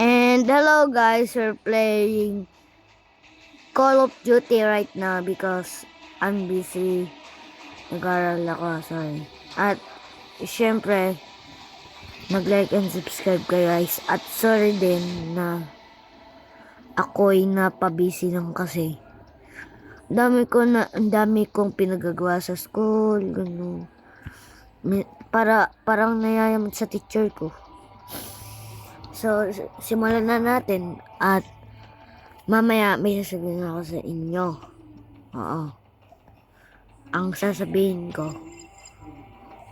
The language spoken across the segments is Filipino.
And hello guys, we're playing Call of Duty right now because I'm busy. Nag-aaral ako, sorry. At syempre, mag-like and subscribe kayo guys. At sorry din na ako'y napabisi lang kasi. Ang dami kong pinagagawa sa school, gano'n. Parang nayayamot sa teacher ko. So, simulan na natin at mamaya may sasabihin ako sa inyo. Oo. Ang sasabihin ko,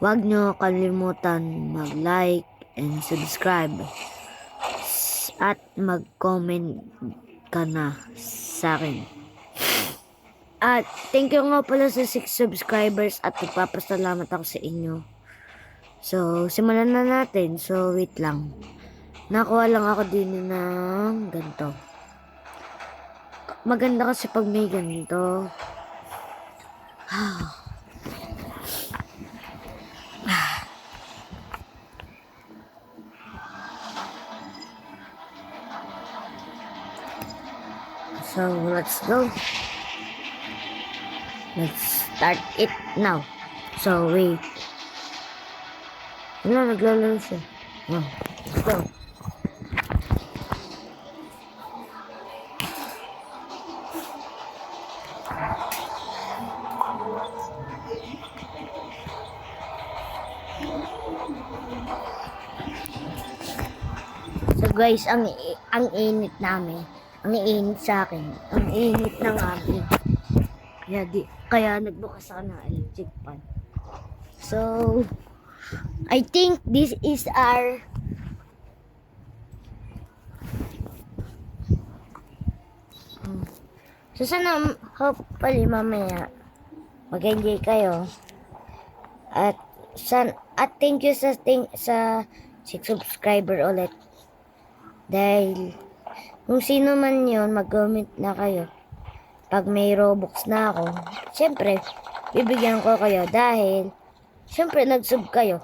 huwag nyo kalimutan mag-like and subscribe. At mag-comment ka na sa akin. At thank you nga pala sa 6 subscribers at nagpapasalamat ako sa inyo. So, simulan na natin. So, wait lang. Nakuha lang ako din ng ganito. Maganda kasi pag may ganito. So, let's go. Let's start it now. So, wait. Ano, naglalaro siya. Oh, let's go. So guys, ang init namin. Ang init sa akin. Ang init ng amin. Kaya nagbukas ako ng electric fan. So, I think this is our So sana hopefully mamaya mag-enjoy kayo. At thank you sa 6 subscriber ulit. Dahil kung sino man yun, mag-comment na kayo. Pag may Robux na ako, syempre, bibigyan ko kayo dahil syempre nag-sub kayo.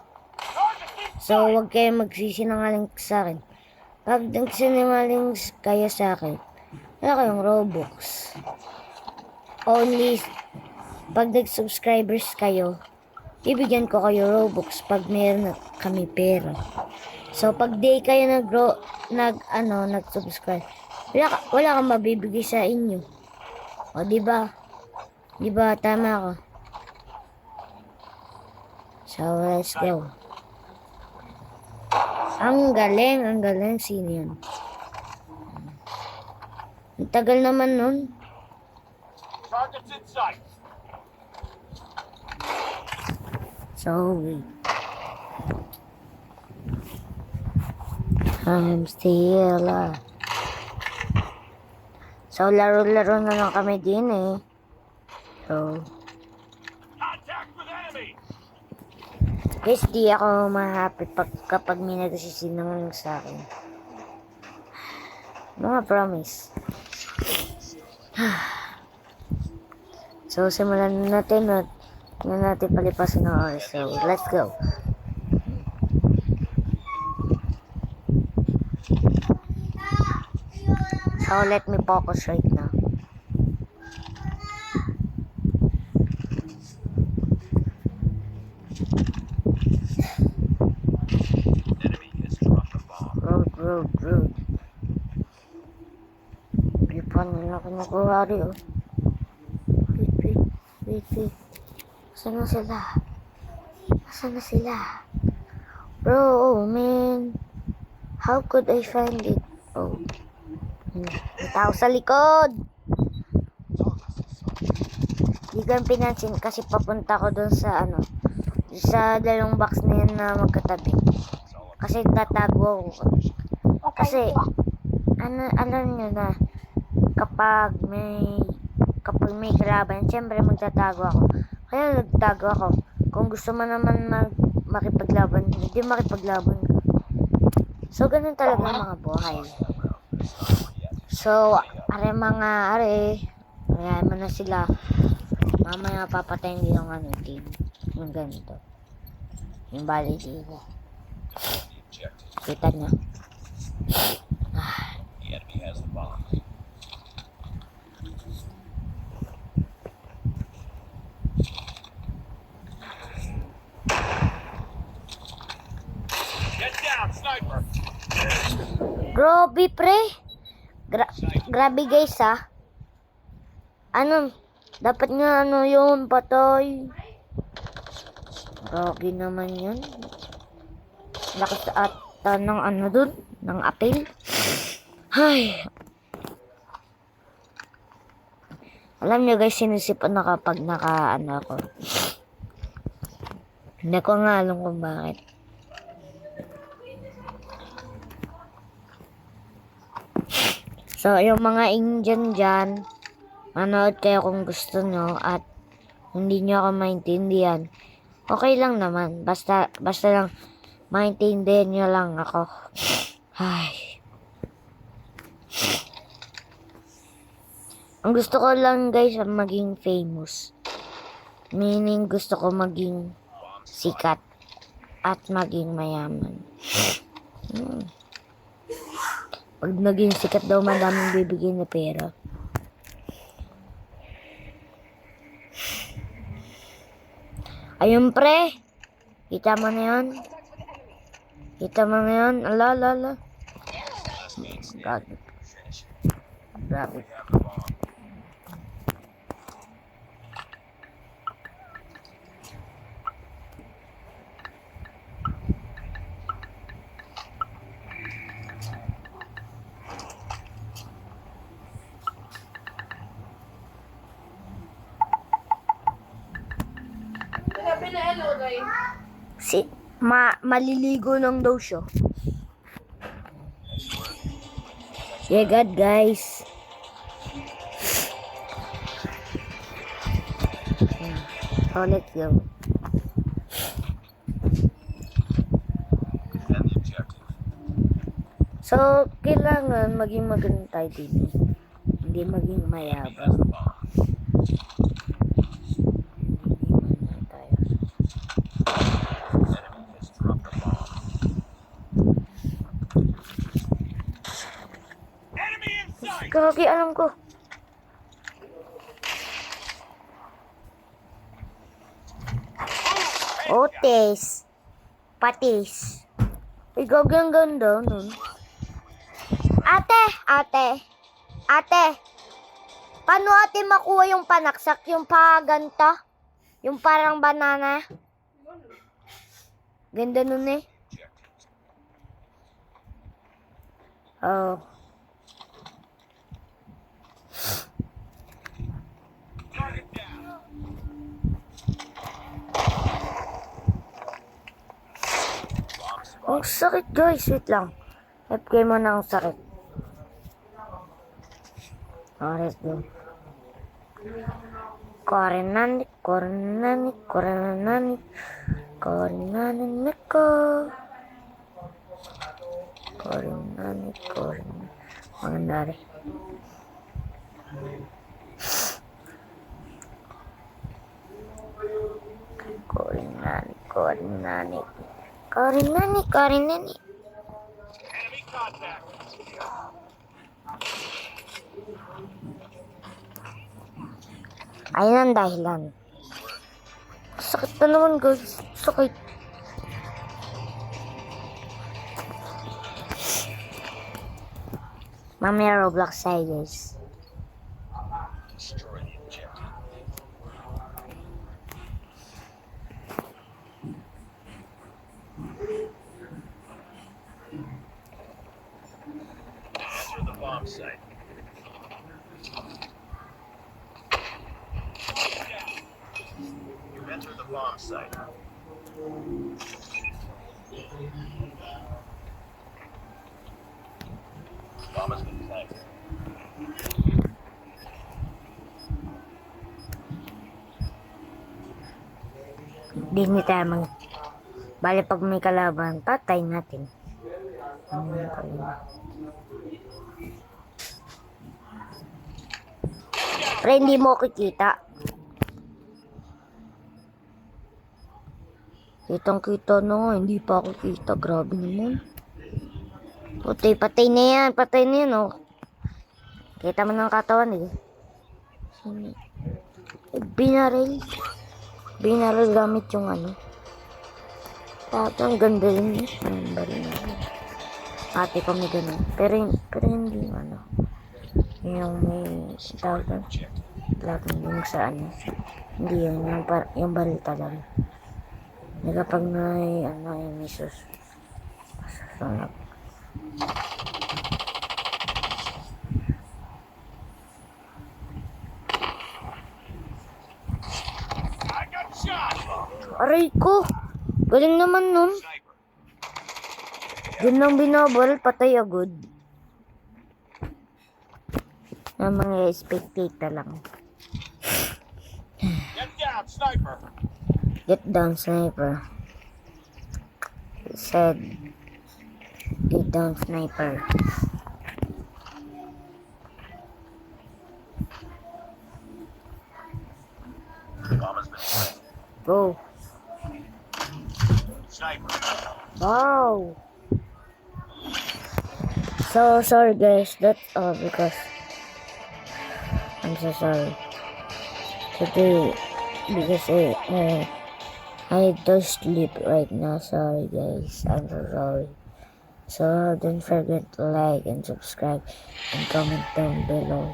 So, huwag kayong magsisinungaling sa akin. Pag nagsinungaling kayo sa akin, wala kayong Robux. Only pag nag-subscribers kayo, bibigyan ko kayo Robux pag meron na kami pera. So, pag day kayo nag-subscribe, wala kang mabibigay sa inyo. O, diba? Diba, tama ako. So, let's go. Ang galing. Sino yun? Ang tagal naman nun. Targets in sight. So, wait. I'm still So, laro-laro na lang kami din eh. So, Contact with enemy. guys, di ako ma-happy kapag may nagsisinungaling sa akin. Mga promise. So, simulan natin at natin palipasin ng oras. So, let's go. So, let me focus right now. Enemy has dropped a bomb. Road. Hindi pa nila kinukuha rin, oh. Wait. Saan na sila? Bro, oh man. How could I find it? Oh. May tao sa likod. Di ko yung pinansin kasi papunta ko dun sa sa dalawang box na yan na magkatabi. Kasi tatago ako. Kasi, alam nyo na, kapag may kalaban, syempre magtatago ako. Kaya nagtago ako. Kung gusto mo naman makipaglaban, hindi makipaglaban ka. So, ganun talaga mga buhay. So, kaya mo na sila. Mamaya papatayin din yung team. Yung ganito. Yung bali dito. Kita niya. The enemy has the bomb. Get down, sniper! Grabe, pre. Grabe, guys, ha. Ano? Dapat nga, ano yun, patay. Grabe naman yun. Lakas ata ng ano dun, ng apel. Ay. Alam niyo guys, sinisipan na kapag ano ako. Hindi ko nga alam kung bakit. So, yung mga Indian dyan, manood kayo kung gusto nyo at hindi nyo ako maintindihan. Okay lang naman. Basta lang maintindihan nyo lang ako. Ay. Ang gusto ko lang guys maging famous. Meaning gusto ko maging sikat at maging mayaman. Pag naging sikat daw, madaming bibigyan na pera. Ayun pre. Kita mo na yun? Kita mo na yun? Ala. Grabe. Grabe. Maliligo lang daw siya. Yeah, God, guys. So, let's go. Defend the objective. So, kailangan maging maganda tayo din. Hindi maging mayabang. The bomb. Enemy has dropped the bomb. Enemy in sight! Kaki, alam ko. Otis. Patis. Ikaw ang ganda nun. Ate. Paano ate makuha yung panaksak? Yung paganta? Yung parang banana? Ganda nun eh. Oh. Target down. Ang sakit guys. Wait lang. FK mo na ang sakit. Oh, let's go. Korinani ko. Mangyari. Korinani. Enemy contact. Ayun ang dahilan. Sakit na naman guys. Sakit. Mamaya Roblox tayo guys. Destroy the objective. Enter the bomb site. You enter the bomb site. Bomb has been planted. Hindi tayo Bale pag may kalaban, patay natin. Pero hindi mo kikita. Kitang kita na nga, hindi pa ako kita. Grabe naman. Puti, patay na yan. Patay na yan, oh. Kita mo ng katawan, eh. Sino? Binaril. Binaril gamit yung ano. Tapos, ang ganda rin, eh. Ang baril na. Ate ko may ganun. Pero hindi, ano. Yung may tawag doon. Laging yung sa ano. Hindi yun, yung baril talaga. Kapag may, ano, yung misos. Susunod. I got shot! Aray ko! Galing naman nun. Sniper. Yun lang binabaril, patay agad. Na mga spectator lang. Get down, sniper! Get down, sniper. He said, get down, sniper. Bomb has been planted. Go. Sniper. Wow. So sorry guys, that's all because I'm so sorry. Today, because I don't sleep right now. Sorry guys, I'm so sorry. So don't forget to like and subscribe and comment down below.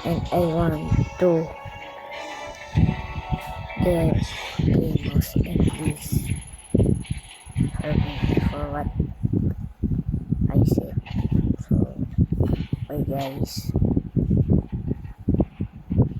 And I want to get famous and please forgive me for what I said. So bye guys.